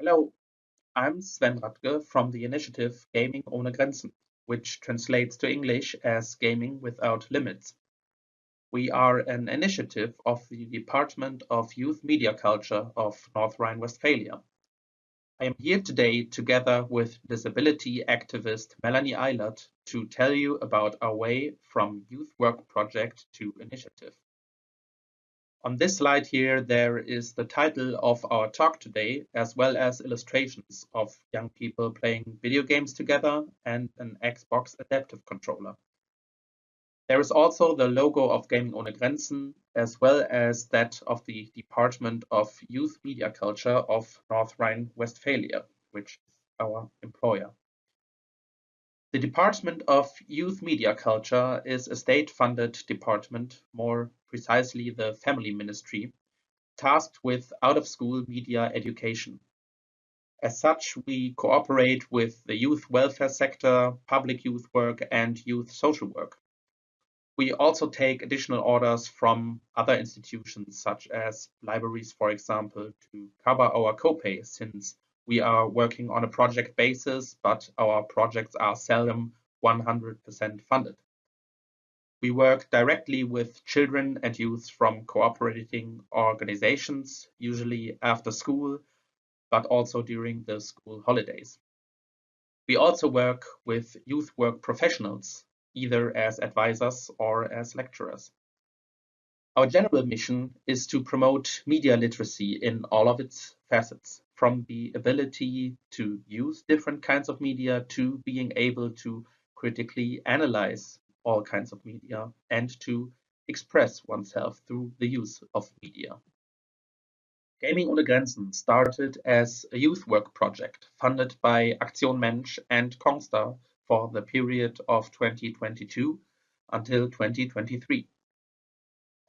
Hello, I'm Sven Radtke from the initiative Gaming ohne Grenzen, which translates to English as Gaming Without Limits. We are an initiative of the Department of Youth Media Culture of North Rhine-Westphalia. I am here today together with disability activist Melanie Eilert to tell you about our way from youth work project to initiative. On this slide here, there is the title of our talk today, as well as illustrations of young people playing video games together and an Xbox adaptive controller. There is also the logo of Gaming ohne Grenzen, as well as that of the Department of Youth Media Culture of North Rhine-Westphalia, which is our employer. The Department of Youth Media Culture is a state-funded department, more precisely the Family Ministry, tasked with out-of-school media education. As such, we cooperate with the youth welfare sector, public youth work, and youth social work. We also take additional orders from other institutions, such as libraries, for example, to cover our copay, since we are working on a project basis, but our projects are seldom 100% funded. We work directly with children and youth from cooperating organizations, usually after school, but also during the school holidays. We also work with youth work professionals, either as advisors or as lecturers. Our general mission is to promote media literacy in all of its facets, from the ability to use different kinds of media to being able to critically analyze all kinds of media and to express oneself through the use of media. Gaming ohne Grenzen started as a youth work project funded by Aktion Mensch and Kongstar for the period of 2022 until 2023.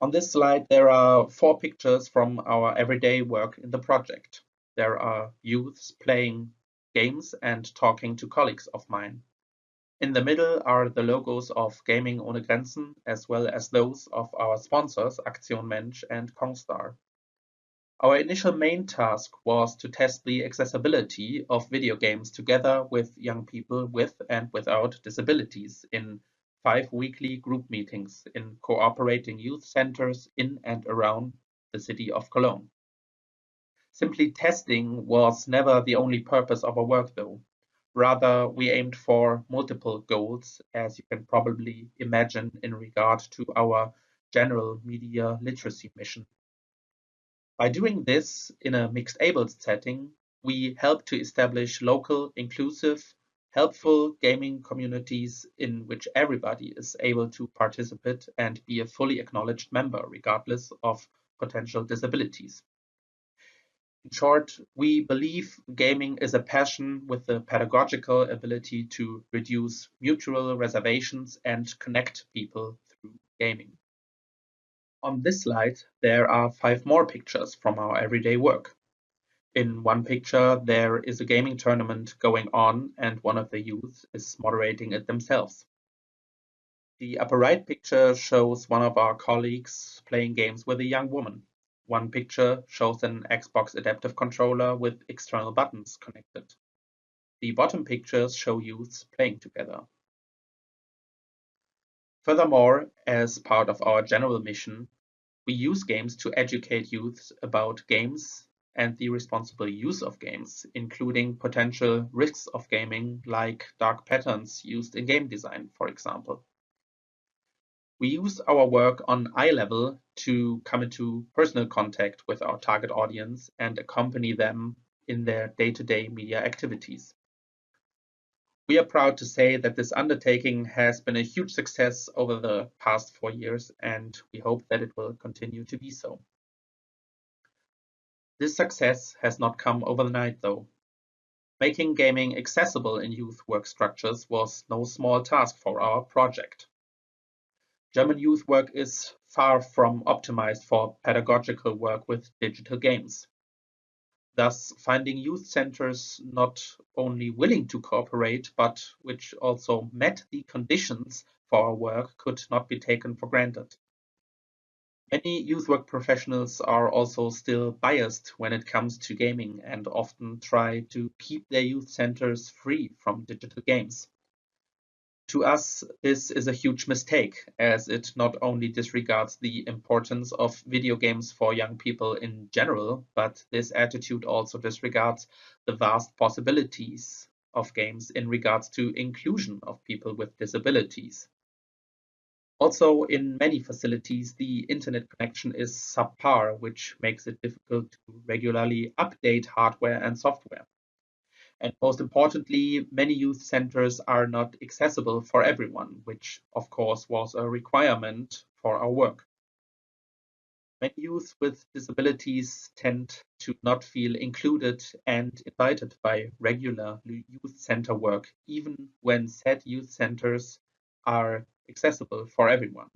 On this slide, there are 4 pictures from our everyday work in the project. There are youths playing games and talking to colleagues of mine. In the middle are the logos of Gaming ohne Grenzen, as well as those of our sponsors, Aktion Mensch and Kongstar. Our initial main task was to test the accessibility of video games together with young people with and without disabilities in 5 weekly group meetings in cooperating youth centers in and around the city of Cologne. Simply testing was never the only purpose of our work, though. Rather, we aimed for multiple goals, as you can probably imagine, in regard to our general media literacy mission. By doing this in a mixed-abled setting, we help to establish local, inclusive, helpful gaming communities in which everybody is able to participate and be a fully acknowledged member, regardless of potential disabilities. In short, we believe gaming is a passion with the pedagogical ability to reduce mutual reservations and connect people through gaming. On this slide, there are 5 more pictures from our everyday work. In one picture, there is a gaming tournament going on and one of the youths is moderating it themselves. The upper right picture shows one of our colleagues playing games with a young woman. One picture shows an Xbox adaptive controller with external buttons connected. The bottom pictures show youths playing together. Furthermore, as part of our general mission, we use games to educate youths about games and the responsible use of games, including potential risks of gaming like dark patterns used in game design, for example. We use our work on eye level to come into personal contact with our target audience and accompany them in their day-to-day media activities. We are proud to say that this undertaking has been a huge success over the past 4 years, and we hope that it will continue to be so. This success has not come overnight, though. Making gaming accessible in youth work structures was no small task for our project. German youth work is far from optimized for pedagogical work with digital games. Thus, finding youth centers not only willing to cooperate, but which also met the conditions for our work could not be taken for granted. Many youth work professionals are also still biased when it comes to gaming and often try to keep their youth centers free from digital games. To us, this is a huge mistake, as it not only disregards the importance of video games for young people in general, but this attitude also disregards the vast possibilities of games in regards to inclusion of people with disabilities. Also, in many facilities, the internet connection is subpar, which makes it difficult to regularly update hardware and software. And most importantly, many youth centers are not accessible for everyone, which of course was a requirement for our work. Many youth with disabilities tend to not feel included and invited by regular youth center work, even when said youth centers are accessible for everyone.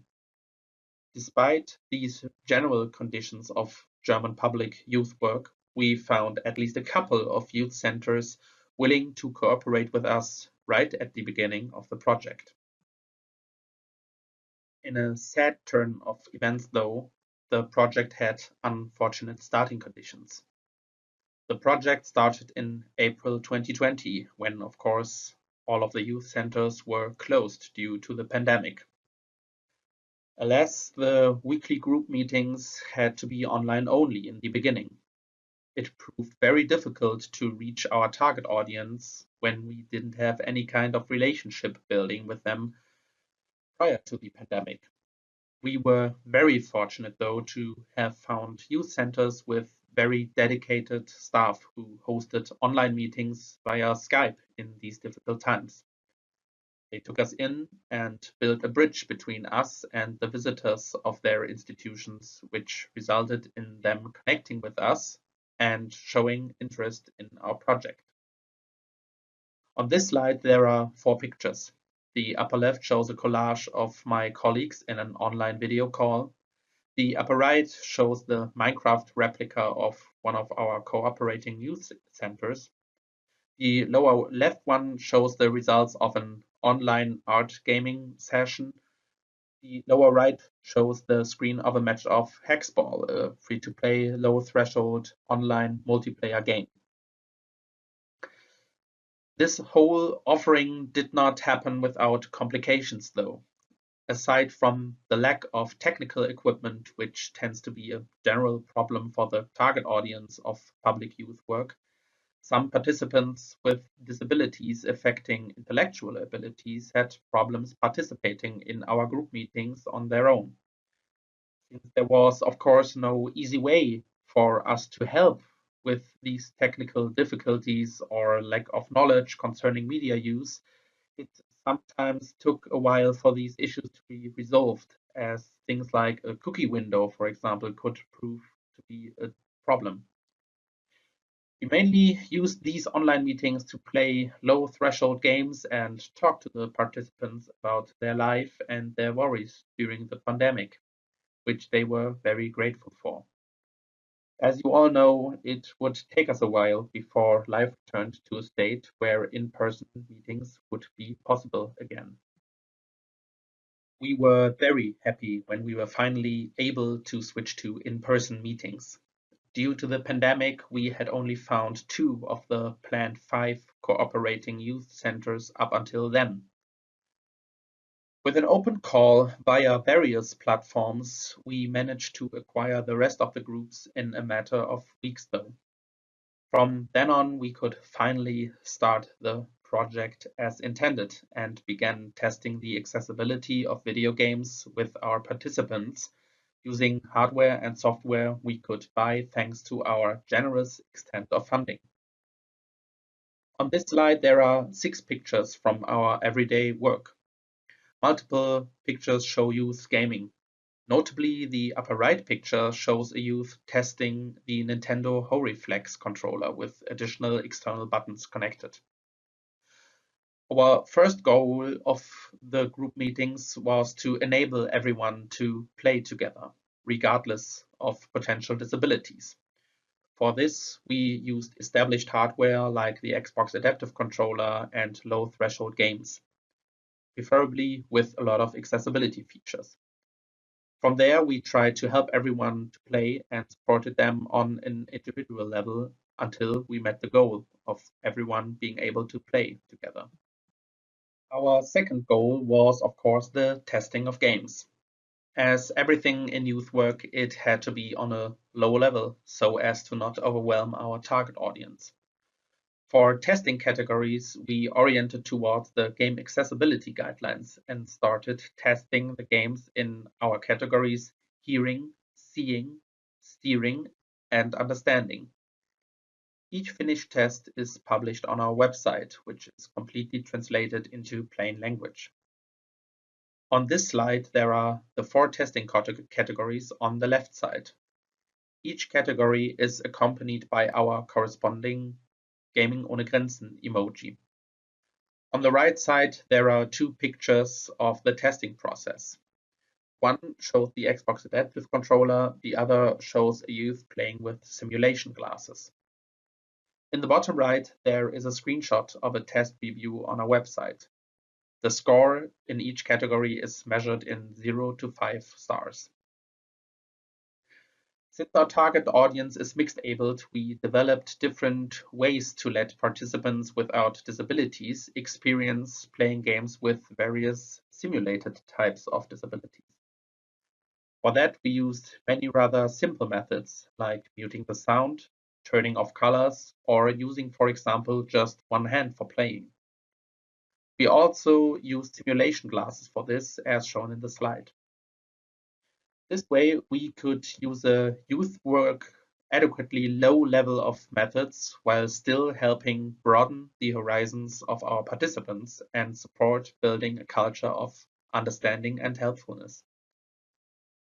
Despite these general conditions of German public youth work, we found at least a couple of youth centers willing to cooperate with us right at the beginning of the project. In a sad turn of events, though, the project had unfortunate starting conditions. The project started in April 2020, when, of course, all of the youth centers were closed due to the pandemic. Alas, the weekly group meetings had to be online only in the beginning. It proved very difficult to reach our target audience when we didn't have any kind of relationship building with them prior to the pandemic. We were very fortunate, though, to have found youth centers with very dedicated staff who hosted online meetings via Skype in these difficult times. They took us in and built a bridge between us and the visitors of their institutions, which resulted in them connecting with us and showing interest in our project. On this slide, there are 4 pictures. The upper left shows a collage of my colleagues in an online video call. The upper right shows the Minecraft replica of one of our cooperating youth centers. The lower left one shows the results of an online art gaming session. The lower right shows the screen of a match of Hexball, a free-to-play, low-threshold online multiplayer game. This whole offering did not happen without complications, though. Aside from the lack of technical equipment, which tends to be a general problem for the target audience of public youth work, some participants with disabilities affecting intellectual abilities had problems participating in our group meetings on their own. Since there was, of course, no easy way for us to help with these technical difficulties or lack of knowledge concerning media use, it sometimes took a while for these issues to be resolved, as things like a cookie window, for example, could prove to be a problem. We mainly used these online meetings to play low threshold games and talk to the participants about their life and their worries during the pandemic, which they were very grateful for. As you all know, it would take us a while before life returned to a state where in-person meetings would be possible again. We were very happy when we were finally able to switch to in-person meetings. Due to the pandemic, we had only found 2 of the planned 5 cooperating youth centers up until then. With an open call via various platforms, we managed to acquire the rest of the groups in a matter of weeks, though. From then on, we could finally start the project as intended and began testing the accessibility of video games with our participants using hardware and software we could buy thanks to our generous extent of funding. On this slide, there are 6 pictures from our everyday work. Multiple pictures show youth gaming. Notably, the upper right picture shows a youth testing the Nintendo HoReflex controller with additional external buttons connected. Our first goal of the group meetings was to enable everyone to play together, regardless of potential disabilities. For this, we used established hardware like the Xbox Adaptive Controller and low-threshold games, preferably with a lot of accessibility features. From there, we tried to help everyone to play and supported them on an individual level until we met the goal of everyone being able to play together. Our second goal was, of course, the testing of games. As everything in youth work, it had to be on a low level so as to not overwhelm our target audience. For testing categories, we oriented towards the game accessibility guidelines and started testing the games in our categories hearing, seeing, steering, and understanding. Each finished test is published on our website, which is completely translated into plain language. On this slide, there are the 4 testing categories on the left side. Each category is accompanied by our corresponding Gaming ohne Grenzen emoji. On the right side, there are 2 pictures of the testing process. One shows the Xbox Adaptive Controller, the other shows a youth playing with simulation glasses. In the bottom right, there is a screenshot of a test preview on our website. The score in each category is measured in 0 to 5 stars. Since our target audience is mixed-abled, we developed different ways to let participants without disabilities experience playing games with various simulated types of disabilities. For that, we used many rather simple methods, like muting the sound, turning off colors, or using, for example, just one hand for playing. We also used simulation glasses for this, as shown in the slide. This way, we could use a youth work adequately low level of methods while still helping broaden the horizons of our participants and support building a culture of understanding and helpfulness.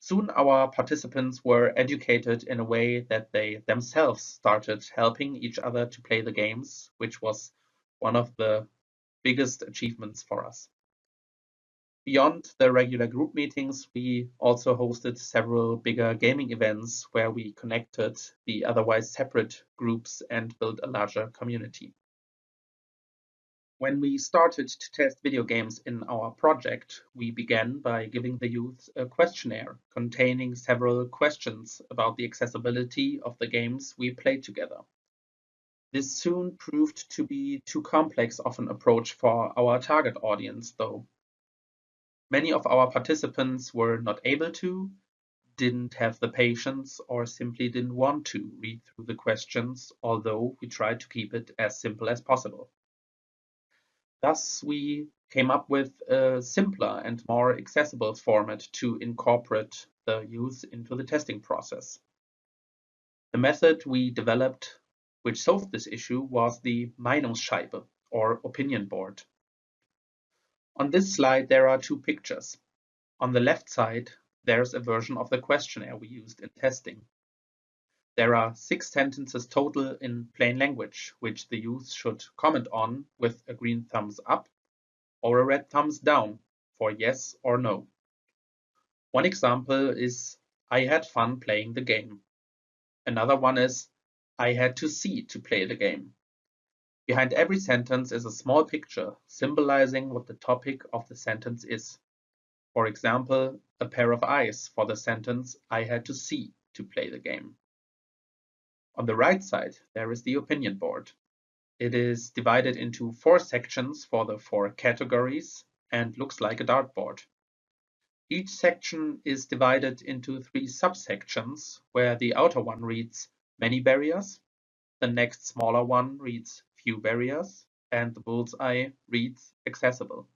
Soon our participants were educated in a way that they themselves started helping each other to play the games, which was one of the biggest achievements for us. Beyond the regular group meetings, we also hosted several bigger gaming events where we connected the otherwise separate groups and built a larger community. When we started to test video games in our project, we began by giving the youth a questionnaire containing several questions about the accessibility of the games we played together. This soon proved to be too complex of an approach for our target audience, though. Many of our participants were not able to, didn't have the patience, or simply didn't want to read through the questions, although we tried to keep it as simple as possible. Thus, we came up with a simpler and more accessible format to incorporate the youth into the testing process. The method we developed, which solved this issue, was the Meinungsscheibe, or opinion board. On this slide, there are 2 pictures. On the left side, there's a version of the questionnaire we used in testing. There are 6 sentences total in plain language, which the youth should comment on with a green thumbs up or a red thumbs down for yes or no. One example is, I had fun playing the game. Another one is, I had to see to play the game. Behind every sentence is a small picture symbolizing what the topic of the sentence is. For example, a pair of eyes for the sentence, I had to see to play the game. On the right side, there is the opinion board. It is divided into 4 sections for the 4 categories and looks like a dartboard. Each section is divided into 3 subsections, where the outer one reads many barriers, the next smaller one reads few barriers, and the bullseye reads accessible.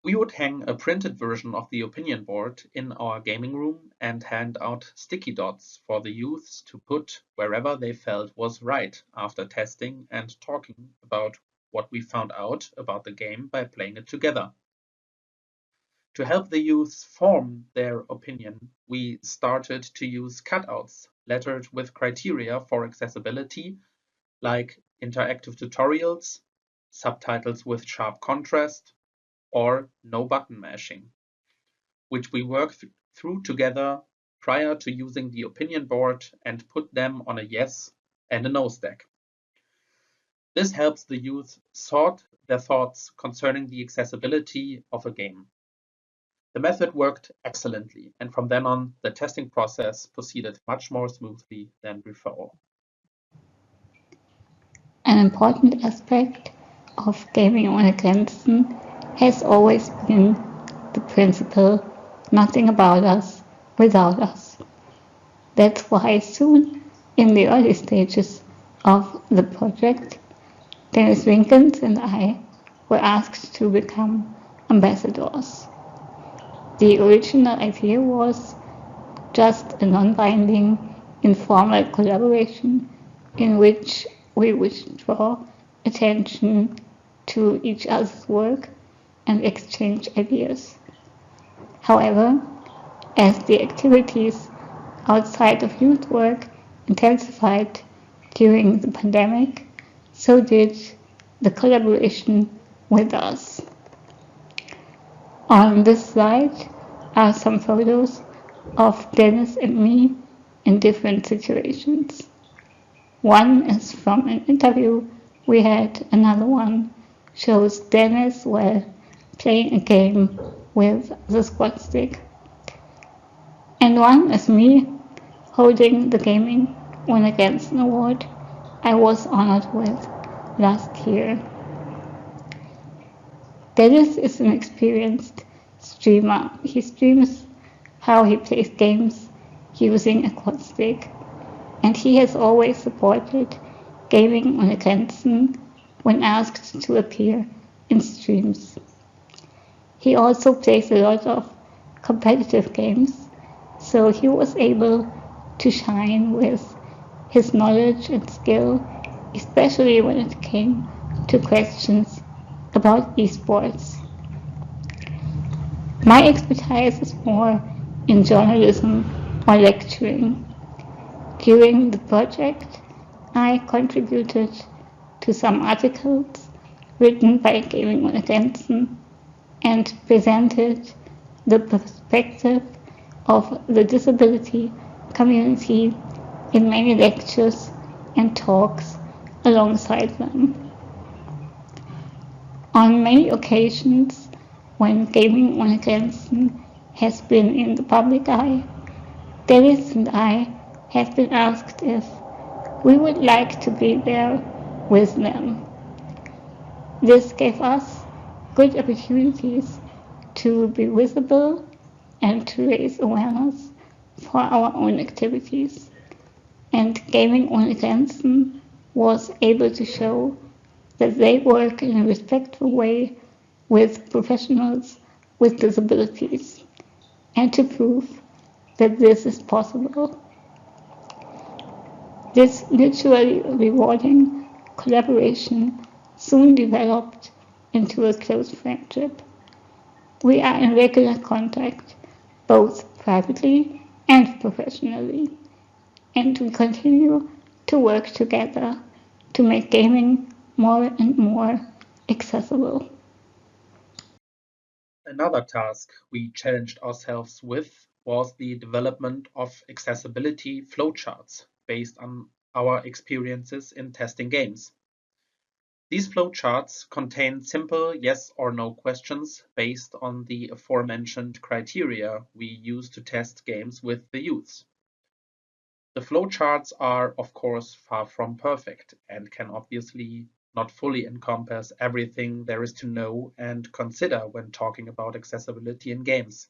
We would hang a printed version of the opinion board in our gaming room and hand out sticky dots for the youths to put wherever they felt was right after testing and talking about what we found out about the game by playing it together. To help the youths form their opinion, we started to use cutouts lettered with criteria for accessibility, like interactive tutorials, subtitles with sharp contrast, or no button mashing, which we worked through together prior to using the opinion board and put them on a yes and a no stack. This helps the youth sort their thoughts concerning the accessibility of a game. The method worked excellently, and from then on, the testing process proceeded much more smoothly than before. An important aspect of gaming ohne Grenzen has always been the principle, nothing about us without us. That's why soon, in the early stages of the project, Dennis Winkens and I were asked to become ambassadors. The original idea was just a non-binding, informal collaboration in which we would draw attention to each other's work and exchange ideas. However, as the activities outside of youth work intensified during the pandemic, so did the collaboration with us. On this slide are some photos of Dennis and me in different situations. One is from an interview we had, another one shows Dennis while playing a game with the squat stick. And one is me holding the Gaming ohne Grenzen award I was honored with last year. Dennis is an experienced streamer. He streams how he plays games using a quad stick, and he has always supported Gaming ohne Grenzen when asked to appear in streams. He also plays a lot of competitive games, so he was able to shine with his knowledge and skill, especially when it came to questions about esports. My expertise is more in journalism or lecturing. During the project, I contributed to some articles written by Gaming ohne Grenzen and presented the perspective of the disability community in many lectures and talks alongside them. On many occasions, when Gaming ohne Grenzen has been in the public eye, Dennis and I have been asked if we would like to be there with them. This gave us good opportunities to be visible and to raise awareness for our own activities. And Gaming ohne Grenzen was able to show that they work in a respectful way with professionals with disabilities, and to prove that this is possible. This mutually rewarding collaboration soon developed into a close friendship. We are in regular contact, both privately and professionally, and we continue to work together to make gaming more and more accessible. Another task we challenged ourselves with was the development of accessibility flowcharts based on our experiences in testing games. These flowcharts contain simple yes or no questions based on the aforementioned criteria we use to test games with the youths. The flowcharts are, of course, far from perfect and can obviously not fully encompass everything there is to know and consider when talking about accessibility in games.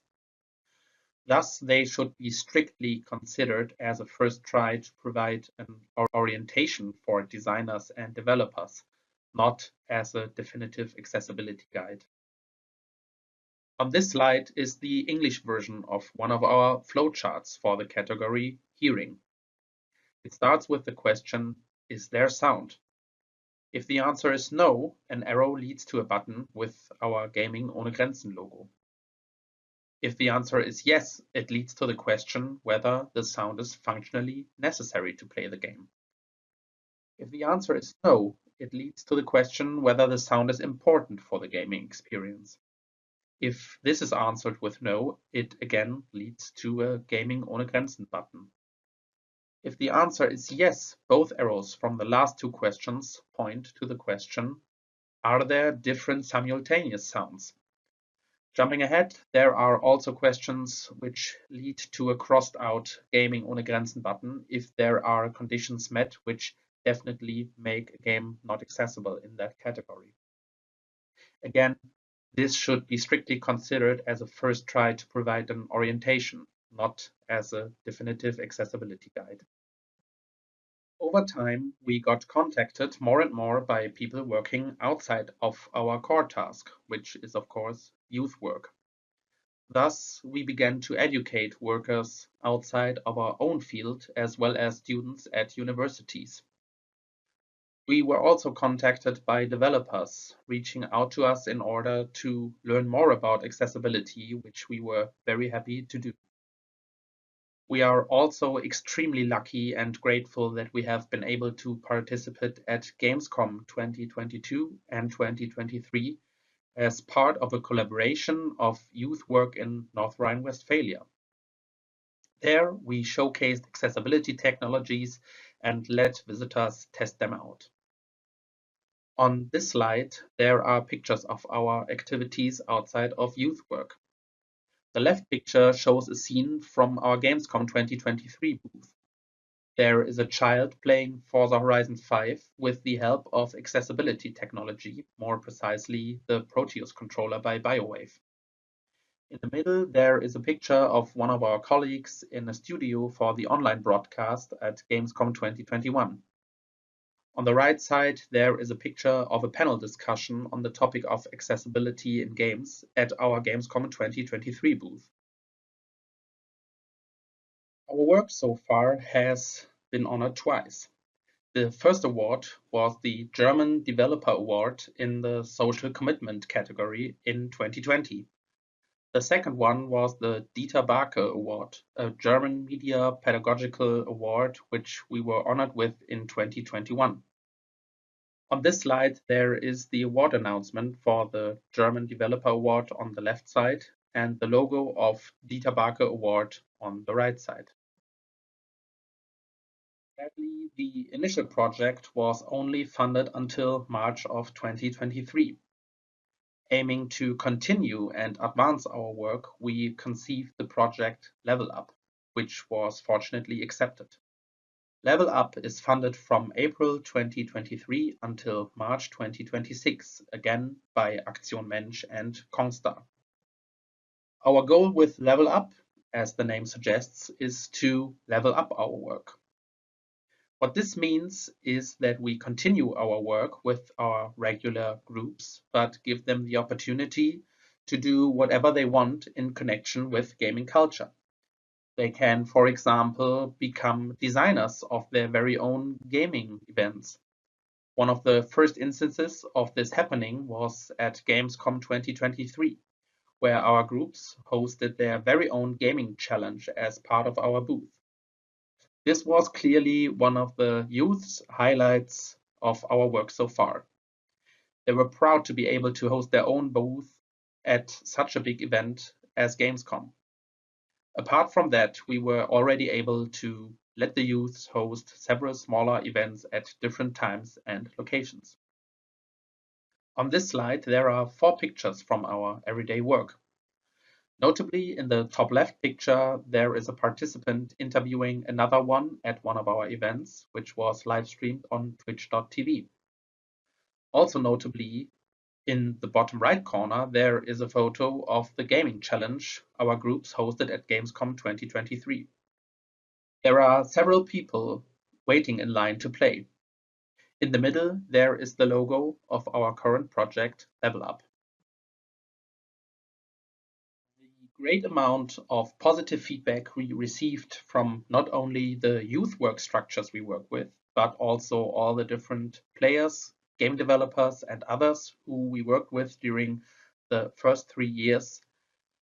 Thus, they should be strictly considered as a first try to provide an orientation for designers and developers, not as a definitive accessibility guide. On this slide is the English version of one of our flowcharts for the category Hearing. It starts with the question, is there sound? If the answer is no, an arrow leads to a button with our Gaming ohne Grenzen logo. If the answer is yes, it leads to the question whether the sound is functionally necessary to play the game. If the answer is no, it leads to the question whether the sound is important for the gaming experience. If this is answered with no, it again leads to a Gaming ohne Grenzen button. If the answer is yes, both arrows from the last two questions point to the question, are there different simultaneous sounds? Jumping ahead, there are also questions which lead to a crossed out Gaming ohne Grenzen button if there are conditions met which definitely make a game not accessible in that category. Again, this should be strictly considered as a first try to provide an orientation, not as a definitive accessibility guide. Over time, we got contacted more and more by people working outside of our core task, which is of course youth work. Thus, we began to educate workers outside of our own field as well as students at universities. We were also contacted by developers reaching out to us in order to learn more about accessibility, which we were very happy to do. We are also extremely lucky and grateful that we have been able to participate at Gamescom 2022 and 2023 as part of a collaboration of youth work in North Rhine-Westphalia. There, we showcased accessibility technologies and let visitors test them out. On this slide, there are pictures of our activities outside of youth work. The left picture shows a scene from our Gamescom 2023 booth. There is a child playing Forza Horizon 5 with the help of accessibility technology, more precisely the Proteus controller by BioWave. In the middle, there is a picture of one of our colleagues in a studio for the online broadcast at Gamescom 2021. On the right side, there is a picture of a panel discussion on the topic of accessibility in games at our Gamescom 2023 booth. Our work so far has been honored twice. The first award was the German Developer Award in the Social Commitment category in 2020. The second one was the Dieter Barke Award, a German media pedagogical award which we were honored with in 2021. On this slide, there is the award announcement for the German Developer Award on the left side and the logo of Dieter Barke Award on the right side. Sadly, the initial project was only funded until March of 2023. Aiming to continue and advance our work, we conceived the project Level Up, which was fortunately accepted. Level Up is funded from April 2023 until March 2026, again by Aktion Mensch and Kongstar. Our goal with Level Up, as the name suggests, is to level up our work. What this means is that we continue our work with our regular groups, but give them the opportunity to do whatever they want in connection with gaming culture. They can, for example, become designers of their very own gaming events. One of the first instances of this happening was at Gamescom 2023, where our groups hosted their very own gaming challenge as part of our booth. This was clearly one of the youth's highlights of our work so far. They were proud to be able to host their own booth at such a big event as Gamescom. Apart from that, we were already able to let the youths host several smaller events at different times and locations. On this slide, there are 4 pictures from our everyday work. Notably, in the top left picture, there is a participant interviewing another one at one of our events, which was live streamed on twitch.tv. Also notably, in the bottom right corner, there is a photo of the gaming challenge our groups hosted at Gamescom 2023. There are several people waiting in line to play. In the middle, there is the logo of our current project, Level Up. The great amount of positive feedback we received from not only the youth work structures we work with, but also all the different players, game developers, and others who we worked with during the first 3 years,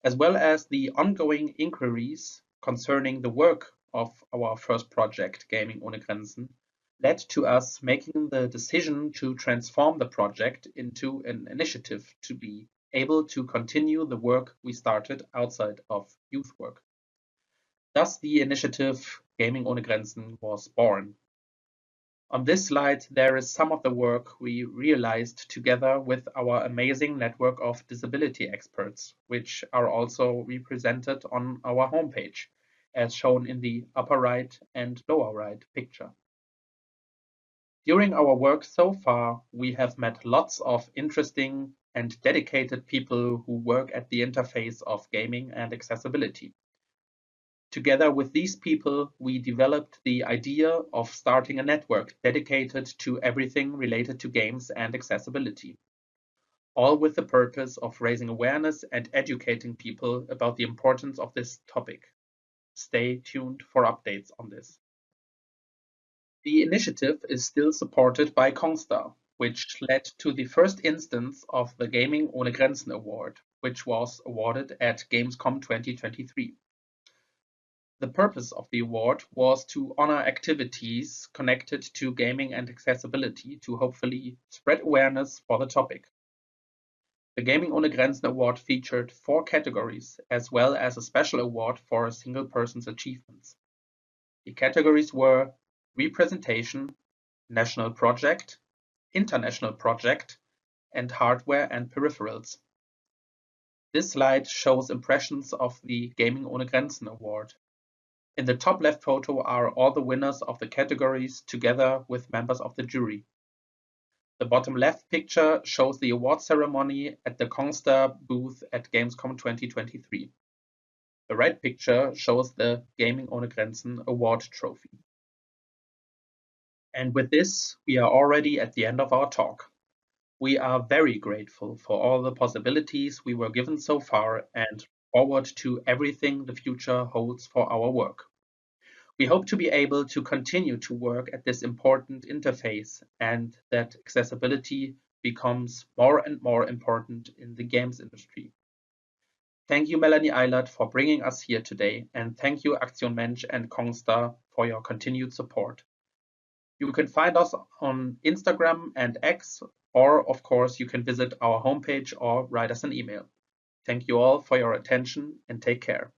as well as the ongoing inquiries concerning the work of our first project, Gaming ohne Grenzen, led to us making the decision to transform the project into an initiative to be able to continue the work we started outside of youth work. Thus, the initiative Gaming ohne Grenzen was born. On this slide, there is some of the work we realized together with our amazing network of disability experts, which are also represented on our homepage, as shown in the upper right and lower right picture. During our work so far, we have met lots of interesting and dedicated people who work at the interface of gaming and accessibility. Together with these people, we developed the idea of starting a network dedicated to everything related to games and accessibility, all with the purpose of raising awareness and educating people about the importance of this topic. Stay tuned for updates on this. The initiative is still supported by Kongstar, which led to the first instance of the Gaming ohne Grenzen Award, which was awarded at Gamescom 2023. The purpose of the award was to honor activities connected to gaming and accessibility to hopefully spread awareness for the topic. The Gaming ohne Grenzen Award featured 4 categories, as well as a special award for a single person's achievements. The categories were Representation, National Project, International Project, and Hardware and Peripherals. This slide shows impressions of the Gaming ohne Grenzen Award. In the top left photo are all the winners of the categories together with members of the jury. The bottom left picture shows the award ceremony at the Kongstar booth at Gamescom 2023. The right picture shows the Gaming ohne Grenzen award trophy. And with this, we are already at the end of our talk. We are very grateful for all the possibilities we were given so far and forward to everything the future holds for our work. We hope to be able to continue to work at this important interface and that accessibility becomes more and more important in the games industry. Thank you, Melanie Eilert, for bringing us here today, and thank you, Aktion Mensch and Kongstar, for your continued support. You can find us on Instagram and X, or of course, you can visit our homepage or write us an email. Thank you all for your attention and take care.